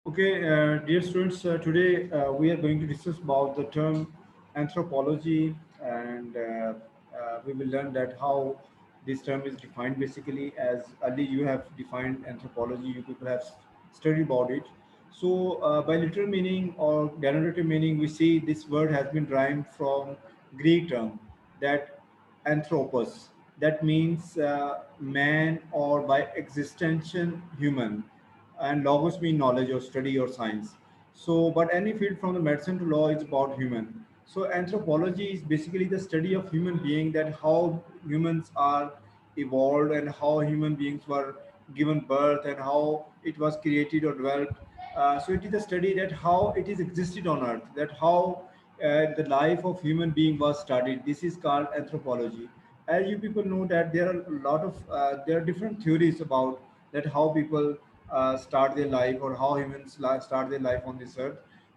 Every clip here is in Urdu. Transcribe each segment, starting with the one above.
Okay, dear students, today we are going to discuss about the term anthropology, and we will learn that how this term is defined. Basically, as Ali, you have defined anthropology, you people have studied about it. So, by literal meaning or denotative meaning, we see this word has been derived from Greek term that anthropos. That means man, or by extension human, and logos mean knowledge or study or science. So, but any field from the medicine to law is about human. So, anthropology is basically the study of human being, that how humans are evolved and how human beings were given birth and how it was created or developed. So, it is a study that how it is existed on earth, that how the life of human being was studied. This is called anthropology. As you people know that there are a lot of there are different theories about that how people start their life or how humans start their life on this earth.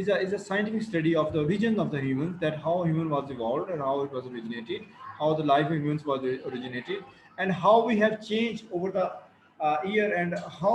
is a scientific study of the origin of the humans, that how human was evolved and how it was originated, how the life of humans was originated, and how we have changed over the year and how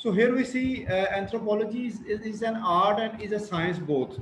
So here we see anthropology is an art and is a science both.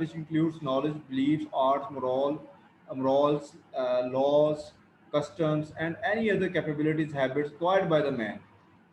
which includes knowledge, beliefs, arts, morals, laws, customs and any other capabilities, habits acquired by the man.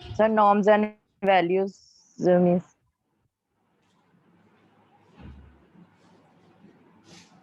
Sir, norms and values means.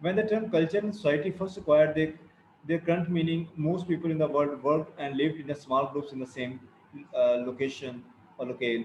When the term culture in society first acquired their current meaning, most people in the world worked and lived in a small groups in the same location or locale.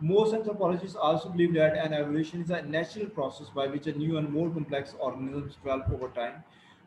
Most anthropologists also believe that an evolution is a natural process by which a new and more complex organisms develop over time.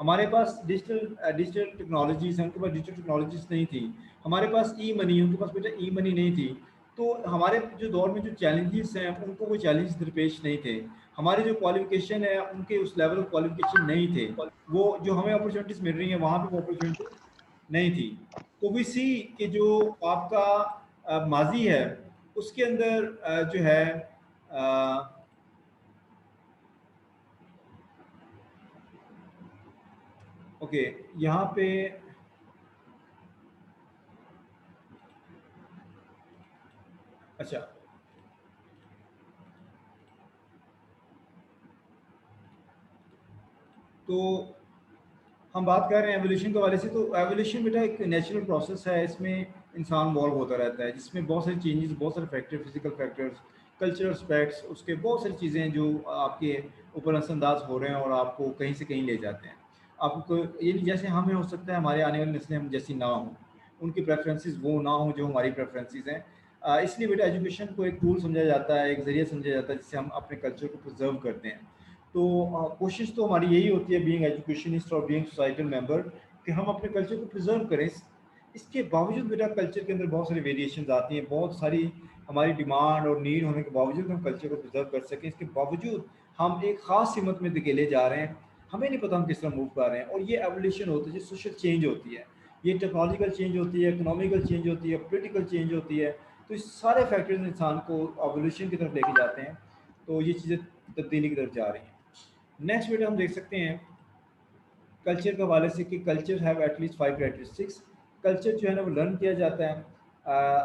ہمارے پاس ڈیجیٹل ٹیکنالوجیز ہیں، ان کے پاس ڈیجیٹل ٹیکنالوجیز نہیں تھی. ہمارے پاس ای منی، ان کے پاس بیٹا ای منی نہیں تھی. تو ہمارے جو دور میں جو چیلنجز ہیں ان کو وہ چیلنجز درپیش نہیں تھے. ہمارے جو کوالیفیکیشن ہے ان کے اس لیول آف کوالیفیکیشن نہیں تھے. وہ جو ہمیں اپرچونیٹیز مل رہی ہیں وہاں پہ وہ اپرچونیٹیز نہیں تھی. تو وی سی کہ جو آپ کا ماضی ہے اس کے اندر جو ہے اوکے یہاں پہ اچھا تو ہم بات کر رہے ہیں ایولیوشن کے حوالے سے. تو ایولیوشن بیٹا ایک نیچرل پروسیس ہے، اس میں انسان انوالو ہوتا رہتا ہے، جس میں بہت ساری چینجز، بہت سارے factor, physical factors, cultural aspects, اس کے بہت ساری چیزیں ہیں جو آپ کے اوپر اثر انداز ہو رہے ہیں اور آپ کو کہیں سے کہیں لے جاتے ہیں. آپ کو یہ جیسے ہمیں ہو سکتا ہے ہمارے آنے والی نسلیں ہم جیسی نہ ہوں، ان کی پریفرنسز وہ نہ ہوں جو ہماری پریفرنسز ہیں. اس لیے بیٹا ایجوکیشن کو ایک ٹول سمجھا جاتا ہے، ایک ذریعہ سمجھا جاتا ہے جس سے ہم اپنے کلچر کو پرزرو کرتے ہیں. تو کوشش تو ہماری یہی ہوتی ہے بینگ ایجوکیشنسٹ اور بینگ سوسائٹل ممبر کہ ہم اپنے کلچر کو پرزرو کریں. اس کے باوجود بیٹا کلچر کے اندر بہت ساری ویریشنز آتی ہیں، بہت ساری ہماری ڈیمانڈ اور نیڈ ہونے کے باوجود ہم کلچر کو پرزرو کر سکیں. اس کے باوجود ہم ایک خاص سمت میں دھکیلے جا رہے ہیں، ہمیں نہیں پتہ ہم کس طرح موو کر رہے ہیں. اور یہ ایولیوشن ہوتی ہے، یہ سوشل چینج ہوتی ہے، یہ ٹیکنالوجیکل چینج ہوتی ہے، اکنامیکل چینج ہوتی ہے، پولیٹیکل چینج ہوتی ہے. تو اس سارے فیکٹرز انسان کو ایولیوشن کی طرف لے کے جاتے ہیں. تو یہ چیزیں تبدیلی کی طرف جا رہی ہیں. نیکسٹ ویڈیو ہم دیکھ سکتے ہیں کلچر کے حوالے سے کہ culture have at least 5 characteristics. Culture جو ہے نا وہ لرن کیا جاتا ہے.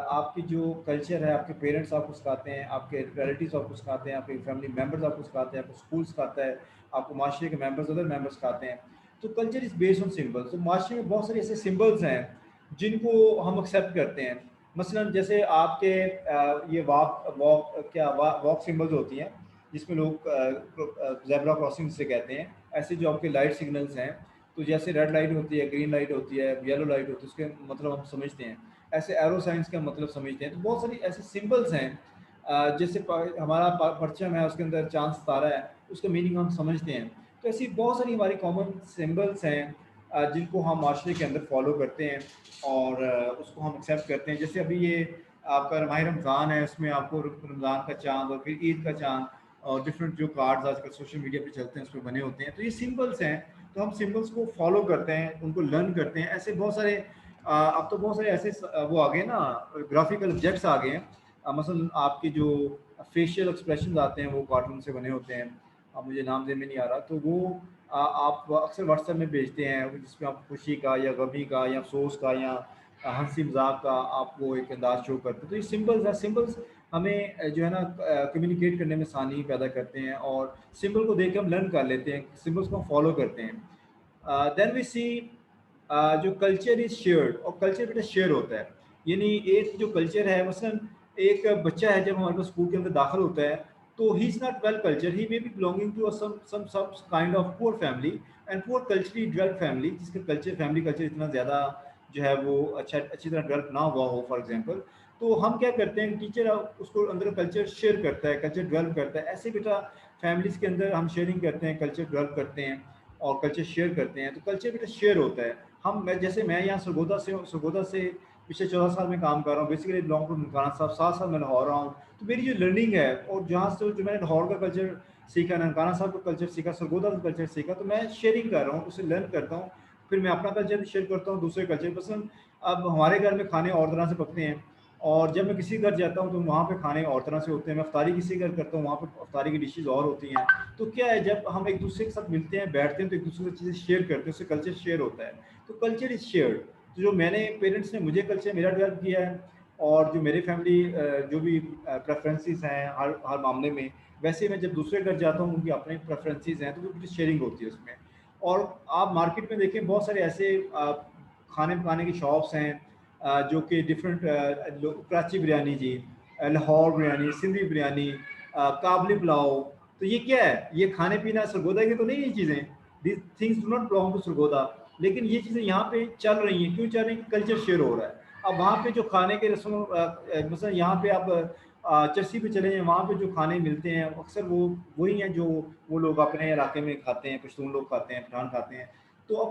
آپ کی جو کلچر ہے، آپ کے پیرنٹس آپ کو سکھاتے ہیں، آپ کے ریلیٹیوز آپ کو سکھاتے ہیں، آپ کے فیملی ممبرز آپ کو سکھاتے ہیں، آپ کو اسکول سکھاتا ہے، آپ کو معاشرے کے ممبرز ادر ممبرز سکھاتے ہیں. تو culture is based on symbols. تو معاشرے میں بہت سارے ایسے سمبلس ہیں جن کو ہم ایکسیپٹ کرتے ہیں. مثلا جیسے آپ کے یہ واک سمبلز ہوتی ہیں جس میں لوگ زیبرا کراسنگ سے کہتے ہیں. ایسے جو آپ کے لائٹ سگنلز ہیں، تو جیسے ریڈ لائٹ ہوتی ہے، گرین لائٹ ہوتی ہے، یلو لائٹ ہوتی ہے، اس کے مطلب ہم سمجھتے ہیں. ایسے ایرو سائنس کا مطلب سمجھتے ہیں. تو بہت ساری ایسے سمبلس ہیں جیسے ہمارا پرچم ہے، اس کے اندر چاند ستارہ ہے، اس کا میننگ ہم سمجھتے ہیں. تو ایسی بہت ساری ہماری کامن سمبلس ہیں جن کو ہم معاشرے کے اندر فالو کرتے ہیں اور اس کو ہم ایکسیپٹ کرتے ہیں. جیسے ابھی یہ آپ کا ماہ رمضان ہے، اس میں آپ کو رمضان کا چاند اور پھر عید کا چاند اور ڈفرینٹ جو کارڈز آج کل سوشل میڈیا پہ چلتے ہیں اس پہ بنے ہوتے ہیں. تو یہ سمبلس ہیں، تو ہم سمبلس کو فالو کرتے ہیں، ان کو لرن کرتے ہیں. ایسے بہت سارے اب تو بہت سارے ایسے وہ آ گئے نا گرافیکل آبجیکٹس آ گئے ہیں. مثلا آپ کے جو فیشیل ایکسپریشنز آتے ہیں وہ کارٹون سے بنے ہوتے ہیں. اب مجھے نام ذہن میں نہیں آ رہا. تو وہ آپ اکثر واٹس ایپ میں بھیجتے ہیں جس میں آپ خوشی کا یا غمی کا یا افسوس کا یا ہنسی مذاق کا آپ کو ایک انداز شو کرتے ہیں. تو یہ سمبلز ہیں. سمبلز ہمیں جو ہے نا کمیونیکیٹ کرنے میں آسانی پیدا کرتے ہیں اور سمبل کو دیکھ کے ہم لرن کر لیتے ہیں، سمبلس کو ہم فالو کرتے ہیں. دین وی سی جو کلچر از شیئرڈ. اور کلچر بیٹا شیئر ہوتا ہے. یعنی ایک جو کلچر ہے، مثلا ایک بچہ ہے جب ہمارے پاس اسکول کے اندر داخل ہوتا ہے تو he is not well culture, he may be belonging to some kind of poor family and poor culturally developed family, جس کا فیملی کلچر اتنا زیادہ جو ہے وہ اچھی طرح ڈیولپ نہ ہوا ہو فار ایگزامپل. تو ہم کیا کرتے ہیں، ٹیچر اس کو اندر کلچر شیئر کرتا ہے، کلچر ڈیولپ کرتا ہے. ایسے بیٹا فیملیز کے اندر ہم شیئرنگ کرتے ہیں، کلچر ڈیولپ کرتے ہیں اور کلچر شیئر کرتے ہیں. تو کلچر بیٹا شیئر ہوتا ہے. جیسے میں یہاں سرگودا سے پچھلے 14 سال میں کام کر رہا ہوں. بیسیکلی بلانگ ٹو ننکانہ صاحب. 7 سال میں لاہور رہا ہوں. تو میری جو لرننگ ہے اور جہاں سے جو میں نے لاہور کا کلچر سیکھا، ننکانہ صاحب کا کلچر سیکھا، سرگودا کا کلچر سیکھا، تو میں شیئرنگ کر رہا ہوں، اسے لرن کرتا ہوں. پھر میں اپنا کلچر بھی شیئر کرتا ہوں، دوسرے کلچر پسند. اب ہمارے گھر میں کھانے اور طرح سے پکتے ہیں اور جب میں کسی گھر جاتا ہوں تو وہاں پہ کھانے اور طرح سے ہوتے ہیں. میں افطاری کسی گھر کرتا ہوں، وہاں پہ افطاری کی ڈشز اور ہوتی ہیں. تو کیا ہے، جب ہم ایک دوسرے کے ساتھ ملتے ہیں، بیٹھتے ہیں تو ایک دوسرے سے چیزیں شیئر کرتے ہیں، اس سے کلچر شیئر ہوتا ہے. تو کلچر از شیئرڈ. تو جو میں نے پیرنٹس نے مجھے کلچر میرا ڈیولپ کیا ہے اور جو میری فیملی جو بھی پریفرنسز ہیں ہر معاملے میں، ویسے میں جب دوسرے گھر جاتا ہوں ان کی اپنے پریفرنسز ہیں تو وہ شیئرنگ ہوتی ہے اس میں. اور آپ مارکیٹ میں دیکھیں بہت سارے ایسے کھانے پکانے کی شاپس ہیں جو کہ ڈفرینٹ کراچی بریانی جی، لاہور بریانی، سندھی بریانی، کابلی پلاؤ. تو یہ کیا ہے، یہ کھانے پینا سرگودا کی تو نہیں یہ چیزیں. These things do not belong to Sargodha. لیکن یہ چیزیں یہاں پہ چل رہی ہیں. کیوں چل رہی ہیں؟ کلچر شیئر ہو رہا ہے. اب وہاں پہ جو کھانے کے رسم مثلا یہاں پہ آپ چرسی پہ چلے جائیں، وہاں پہ جو کھانے ملتے ہیں اکثر وہی ہیں جو وہ لوگ اپنے علاقے میں کھاتے ہیں. پشتون لوگ کھاتے ہیں، پٹھان کھاتے ہیں. تو اب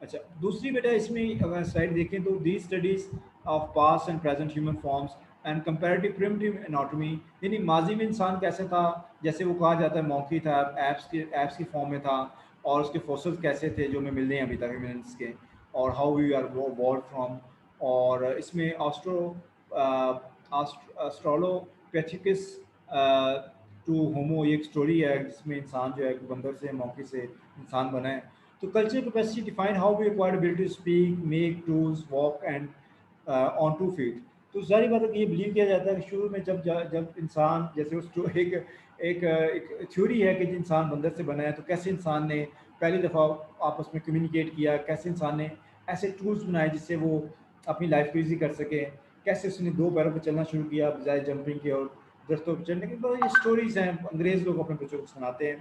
اچھا دوسری بیٹا اس میں اگر سلائڈ دیکھیں تو the studies of past and present human forms and comparative primitive anatomy, یعنی ماضی میں انسان کیسے تھا، جیسے وہ کہا جاتا ہے مونکی تھا، ایپس کی فارم میں تھا، اور اس کے فوسلز کیسے تھے جو ہمیں مل رہے ہیں ابھی تک ایویڈنس کے، اور how we are ward from. اور اس میں آسٹرالوپیتھیکس ٹو ہومو یہ ایک اسٹوری ہے جس میں انسان جو ہے بندر سے مونکی سے انسان بنا ہے. تو culture capacity define how we acquired ability to speak make tools walk and on 2 feet. تو ظاہری بات ہے کہ یہ بلیو کیا جاتا ہے کہ شروع میں جب انسان جیسے اس جو ایک تھیوری ہے کہ انسان بندر سے بنا ہے، تو کیسے انسان نے پہلی دفعہ آپس میں کمیونیکیٹ کیا، کیسے انسان نے ایسے ٹولس بنائے جس سے وہ اپنی لائف کو ایزی کر سکے، کیسے اس نے 2 پیروں پہ چلنا شروع کیا بجائے جمپنگ کے اور درختوں پہ چڑھنے کے. یہ اسٹوریز ہیں انگریز لوگ اپنے بچوں کو سناتے ہیں.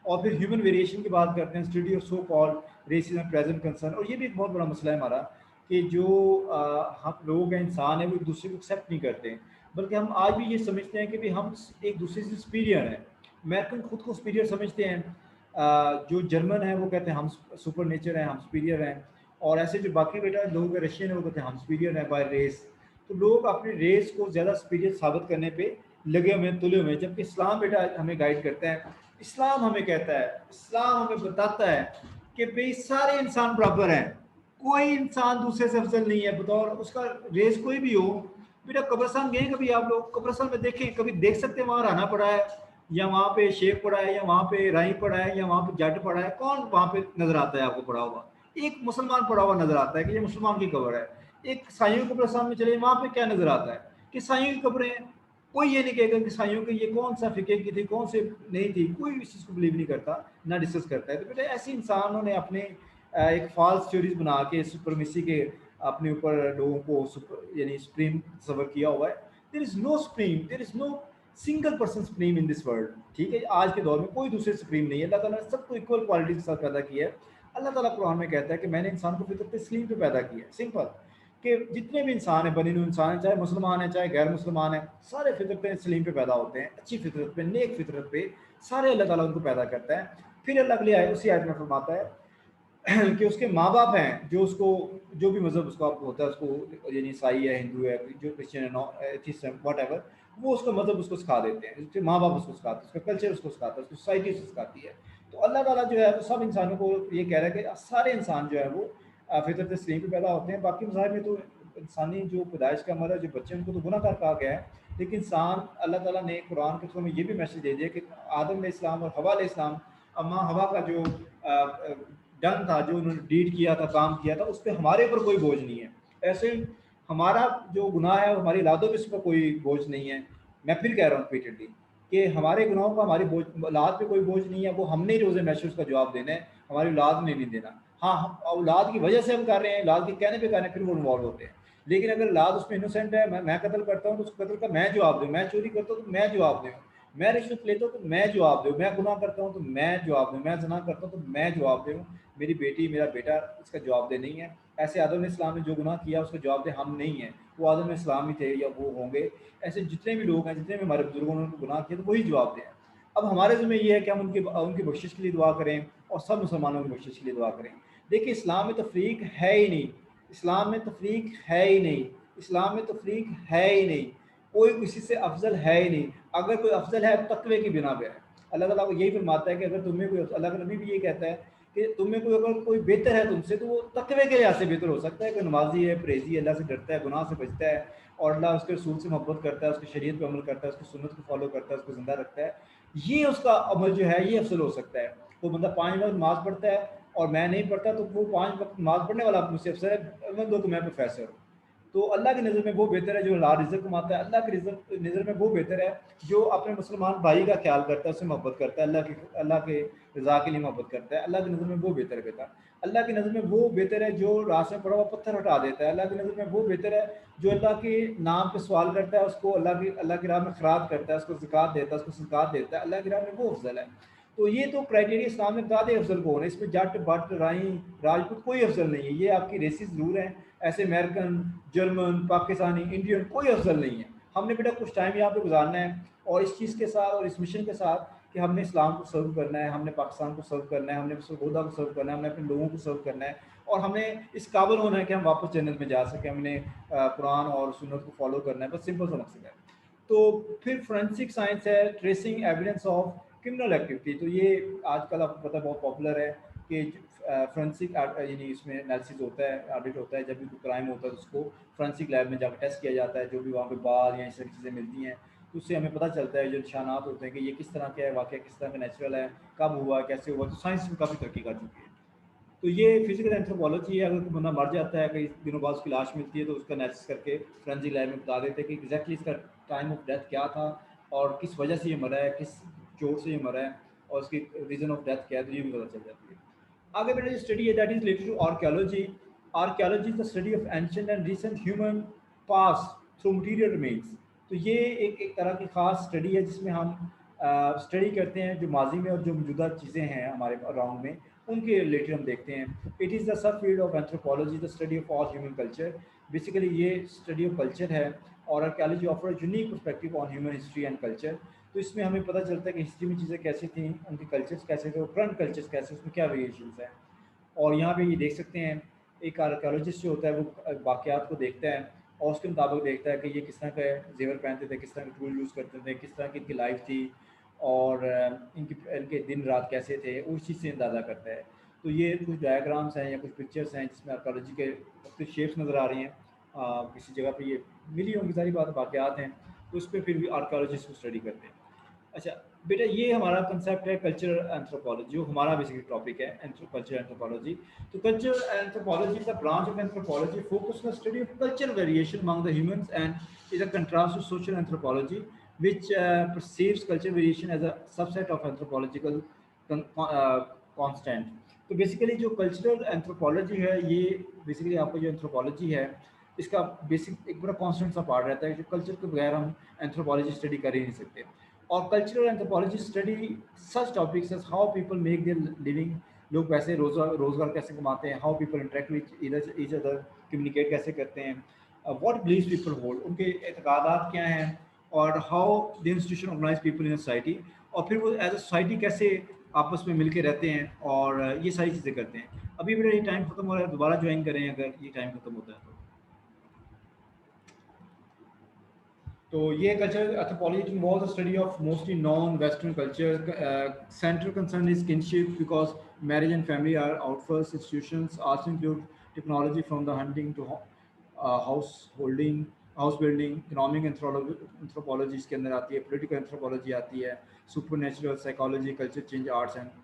اور پھر ہیومن ویریشن کی بات کرتے ہیں، study of so call racism present concern. اور یہ بھی ایک بہت بڑا مسئلہ ہے ہمارا کہ جو ہم لوگ ہیں، انسان ہیں، وہ ایک دوسرے کو ایکسیپٹ نہیں کرتے، بلکہ ہم آج بھی یہ سمجھتے ہیں کہ بھی ہم ایک دوسرے سے سپیریئر ہیں. امریکن خود کو سپیریئر سمجھتے ہیں، جو جرمن ہیں وہ کہتے ہیں ہم سپر نیچر ہیں، ہم سپیریئر ہیں. اور ایسے جو باقی بیٹا لوگ رشین ہیں وہ کہتے ہیں ہم سپیریئر ہیں بائی ریس. تو لوگ اپنی ریس کو زیادہ سپیریئر ثابت کرنے پہ لگے ہوئے تلے ہوئے، جبکہ اسلام بیٹا ہمیں گائیڈ کرتا ہے. اسلام ہمیں کہتا ہے، اسلام ہمیں بتاتا ہے کہ بھئی سارے انسان برابر ہیں، کوئی انسان دوسرے سے افضل نہیں ہے بطور اس کا ریس کوئی بھی ہو. بیٹا قبرستان گئے کبھی آپ لوگ؟ قبرستان میں دیکھیں، کبھی دیکھ سکتے ہیں وہاں رانا پڑا ہے یا وہاں پہ شیخ پڑا ہے یا وہاں پہ رائی پڑا ہے یا وہاں پہ جٹ پڑا ہے؟ کون وہاں پہ نظر آتا ہے آپ کو پڑا ہوا؟ ایک مسلمان پڑا ہوا نظر آتا ہے کہ یہ مسلمان کی قبر ہے. ایک سائیوں کے قبرستان میں چلے وہاں پہ کیا نظر آتا ہے کہ سائیوں کی قبریں ہیں. کوئی یہ نہیں کہے گا کہ سائیوں کی یہ کون سا فقہ کی تھی کون سے نہیں تھی، کوئی اس چیز کو بلیو نہیں کرتا نہ ڈسکس کرتا ہے. تو بیٹا ایسے انسانوں نے اپنے ایک فالس تھیوریز بنا کے سپرمیسی کے اپنے اوپر لوگوں کو یعنی سپریم تصور کیا ہوا ہے. There is no supreme, there is no single person supreme in this world. ٹھیک ہے، آج کے دور میں کوئی دوسرے سپریم نہیں ہے. اللہ تعالیٰ نے سب کو ایکول کوالٹی کے ساتھ پیدا کیا ہے. اللہ تعالیٰ قرآن میں کہتا ہے کہ میں نے انسان کو فطرت تسلیم پہ پیدا کیا ہے. سمپل کہ جتنے بھی انسان ہیں، بنی نوع انسان ہیں، چاہے مسلمان ہیں چاہے غیر مسلمان ہیں، سارے فطرت تسلیم پہ پیدا ہوتے ہیں، اچھی فطرت پہ، نیک فطرت پہ سارے اللہ تعالیٰ ان کو پیدا کرتا ہے. پھر اللہ اگلی آیت اسی آیت میں فرماتا ہے کہ اس کے ماں باپ ہیں جو اس کو جو بھی مذہب اس کا ہوتا ہے اس کو، یعنی عیسائی ہے، ہندو ہے، جو کرسچن ہے، ایتھیسٹ ہے، واٹ ایور، وہ اس کا مذہب اس کو سکھا دیتے ہیں، اس کے ماں باپ اس کو سکھاتے ہیں، اس کا کلچر اس کو سکھاتا ہے، اس کی سوسائٹی اس کو سکھاتی ہے. تو اللہ تعالیٰ جو ہے وہ سب انسانوں کو یہ کہہ رہا ہے کہ سارے انسان جو ہے وہ فطرت تسلیم پہ پیدا ہوتے ہیں. باقی مذاہب میں تو انسانی جو پیدائش کا عمل ہے، جو بچے ان کو تو گناہ کار کہا گیا ہے، لیکن انسان اللہ تعالیٰ نے قرآن کے تھرو میں یہ بھی میسج دے دیا کہ آدم علیہ السلام اور حوا علیہ السلام، اماں ہوا کا جو ڈن تھا، جو انہوں نے ڈیڈ کیا تھا، کام کیا تھا، اس پہ ہمارے اوپر کوئی بوجھ نہیں ہے. ایسے ہمارا جو گناہ ہے ہماری اولادوں پہ اس پر کوئی بوجھ نہیں ہے. میں پھر کہہ رہا ہوں ریپیٹڈلی کہ ہمارے گناہوں کا ہماری اولاد پہ کوئی بوجھ نہیں ہے. وہ ہم نے روز محشر اس کا جواب دینا ہے، ہماری اولاد نے نہیں دینا. ہاں ہم اولاد کی وجہ سے ہم کر رہے ہیں، اولاد کے کہنے پہ کر رہے ہیں، پھر وہ انوالو ہوتے ہیں. لیکن اگر اولاد اس میں انوسینٹ ہے، میں قتل کرتا ہوں تو اس قتل کا میں جواب دوں، میں چوری کرتا ہوں تو میں جواب دوں، میں رشوت لیتا ہوں تو میں جواب دوں، میں گناہ کرتا ہوں تو میں جواب دوں، میں زنا کرتا ہوں تو میں جواب دوں. میری بیٹی میرا بیٹا اس کا جواب دہ نہیں ہے. ایسے آدم علیہ السلام نے جو گناہ کیا اس کا جواب دہ ہم نہیں ہیں، وہ آدم علیہ السلام ہی تھے یا وہ ہوں گے. ایسے جتنے بھی لوگ ہیں، جتنے بھی ہمارے بزرگوں نے گناہ کیا تو وہی جواب دیں. اب ہمارے ذمہ یہ ہے کہ ہم ان کی بخشش کے لیے دعا کریں اور سب مسلمانوں کی بخشش کے لیے دعا کریں. دیکھیں اسلام میں تفریق ہے ہی نہیں، اسلام میں تفریق ہے ہی نہیں، اسلام میں تفریق ہے ہی نہیں. کوئی کسی سے افضل ہے ہی نہیں. اگر کوئی افضل ہے تقوی کی بنا پہ ہے. اللہ تعالیٰ کو یہی فرماتا ہے کہ اگر تمہیں کوئی، اللہ کا نبی بھی یہ کہتا ہے کہ تمہیں کوئی اگر کوئی بہتر ہے تم سے تو وہ تقوی کے لحاظ سے بہتر ہو سکتا ہے. کوئی نمازی ہے، پرہیزی ہے، اللہ سے ڈرتا ہے، گناہ سے بچتا ہے اور اللہ اس کے رسول سے محبت کرتا ہے، اس کی شریعت پہ عمل کرتا ہے، اس کی سنت کو فالو کرتا ہے، اس کو زندہ رکھتا ہے، یہ اس کا عمل جو ہے یہ افضل ہو سکتا ہے. وہ بندہ 5 وقت نماز پڑھتا ہے اور میں نہیں پڑھتا تو وہ 5 وقت نماز پڑھنے والا مجھ سے افضل ہے، میں دو کہ میں پروفیسر ہوں. تو اللہ کی نظر میں وہ بہتر ہے جو حلال رزق کماتا ہے. اللہ کی نظر میں وہ بہتر ہے جو اپنے مسلمان بھائی کا خیال کرتا ہے، اس سے محبت کرتا ہے، اللہ کے رضا کے لیے محبت کرتا ہے. اللہ کی نظر میں وہ بہتر ہے بیٹا. اللہ کی نظر میں وہ بہتر ہے جو راست میں پڑا ہوا پتھر ہٹا دیتا ہے. اللہ کی نظر میں وہ بہتر ہے جو اللہ کے نام پہ سوال کرتا ہے، اس کو اللہ کی راہ میں خراج کرتا ہے، اس کو زکوٰۃ دیتا ہے، اس کو صدقات دیتا ہے. اللہ کی راہ میں وہ افضل ہے. تو یہ تو کرائٹیریا اسلام میں بتا دے افضل کون ہے. اس میں جٹ بٹ رائیں راجپوت کوئی افضل نہیں ہے. یہ آپ کی ریسز ضرور ہیں، ایسے امریکن، جرمن، پاکستانی، انڈین، کوئی افضل نہیں ہے. ہم نے بیٹا کچھ ٹائم یہاں پہ گزارنا ہے اور اس چیز کے ساتھ اور اس مشن کے ساتھ کہ کہ ہم نے اسلام کو سرو کرنا ہے, ہم نے پاکستان کو سرو کرنا ہے, ہم نے سرگودا کو سرو کرنا ہے, ہم نے اپنے لوگوں کو سرو کرنا ہے, اور ہم نے اس قابل ہونا ہے کہ ہم واپس جنت میں جا سکیں, ہم نے قرآن اور سنت کو فالو کرنا ہے, بس سمپل سا مقصد ہے. تو پھر فورینسک سائنس ہے, tracing evidence of criminal activity. تو یہ آج کل آپ کو پتہ بہت پاپولر ہے کہ فورینسک یعنی اس میں انالیسس ہوتا ہے, آڈٹ ہوتا ہے, جب بھی کوئی کرائم ہوتا ہے تو اس کو فورینسک لیب میں جا کے ٹیسٹ کیا جاتا ہے, جو بھی وہاں پہ بال یا اس طرح کی چیزیں ملتی ہیں تو اس سے ہمیں پتہ چلتا ہے جو نشانات ہوتے ہیں کہ یہ کس طرح کا ہے, واقعہ کس طرح کا نیچرل ہے, کب ہوا, کیسے ہوا. تو سائنس میں کافی ترقی کر چکی ہے. تو یہ فزیکل اینتھروپولوجی ہے. اگر کوئی بندہ مر جاتا ہے, کئی دنوں بعد اس کی لاش ملتی ہے, تو اس کا انالیسس کر کے فورینسک لیب میں بتا دیتے ہیں کہ ایگزیکٹلی اس کا ٹائم آف ڈیتھ کیا تھا اور کس وجہ سے یہ مرا ہے, کس چوٹ سے یہ مرا ہے, اور اس کی ریزن آف ڈیتھ کیا ہے, تو یہ بھی پتہ چل جاتی ہے. آگے بڑھے جو اسٹڈی ہے that is related to archaeology. Archaeology is the study of ancient and recent human past through material remains. تو یہ ایک طرح کی خاص اسٹڈی ہے جس میں ہم اسٹڈی کرتے ہیں جو ماضی میں اور جو موجودہ چیزیں ہیں ہمارے اراؤنڈ میں, ان کے ریلیٹڈ ہم دیکھتے ہیں. It is the sub field of anthropology, the study of all human culture. Basically یہ اسٹڈی آف کلچر ہے, اور archaeology offer unique perspective on human history and culture. تو اس میں ہمیں پتہ چلتا ہے کہ ہسٹری میں چیزیں کیسی تھیں, ان کے کلچرز کیسے تھے, اور کرنٹ کلچرز کیسے, اس میں کیا ویریشنز ہیں. اور یہاں پہ یہ دیکھ سکتے ہیں ایک آرکیالوجسٹ جو ہوتا ہے وہ واقعات کو دیکھتا ہے اور اس کے مطابق دیکھتا ہے کہ یہ کس طرح کا زیور پہنتے تھے, کس طرح کے ٹول یوز کرتے تھے, کس طرح کی ان کی لائف تھی, اور ان کے دن رات کیسے تھے, اس چیز سے اندازہ کرتا ہے. تو یہ کچھ ڈائیگرامس ہیں یا کچھ پکچرس ہیں جس میں آرکیالوجی کے مختلف شیپس نظر آ رہی ہیں. کسی جگہ پہ یہ ملی ہوں گی ساری بات, واقعات ہیں, تو اس پہ پھر بھی آرکیالوجسٹ کو اسٹڈی کرتے ہیں. اچھا بیٹا, یہ ہمارا کنسیپٹ ہے کلچرل اینتھروپولوجی, جو ہمارا بیسکلی ٹاپک ہے کلچرل اینتھروپولوجی. تو cultural anthropology is a branch of anthropology focus on study of cultural variation among the humans and is a contrast to social anthropology which perceives cultural variation as a subset of anthropological constant. تو بیسیکلی جو کلچرل اینتھروپولوجی ہے, یہ بیسیکلی آپ کا جو اینتھروپولوجی ہے اس کا بیسک ایک بڑا کانسٹنٹ سا پارٹ رہتا ہے, جو کلچر کے بغیر ہم اینتھروپولوجی اسٹڈی کر ہی نہیں سکتے. اور cultural anthropology study such topics as how people make their living, لوگ پیسے روزگار کیسے کماتے ہیں, how people interact with each other, communicate کیسے کرتے ہیں, واٹ بلیفس پیپل ہولڈ, ان کے اعتقادات کیا ہیں, اور how the institution organize people in society, اور پھر وہ ایز اے سوسائٹی کیسے آپس میں مل کے رہتے ہیں, اور یہ ساری چیزیں کرتے ہیں. ابھی میرا یہ ٹائم ختم ہو رہا ہے, دوبارہ جوائن کریں اگر یہ ٹائم ختم ہوتا ہے تو. تو یہ cultural anthropology involves the study of mostly non-Western culture. Central concern is kinship because marriage and family are out first. Institutions also include technology from the hunting to householding, house building. Economic anthropology اس کے اندر آتی ہے, political anthropology آتی ہے, supernatural psychology, culture change, arts and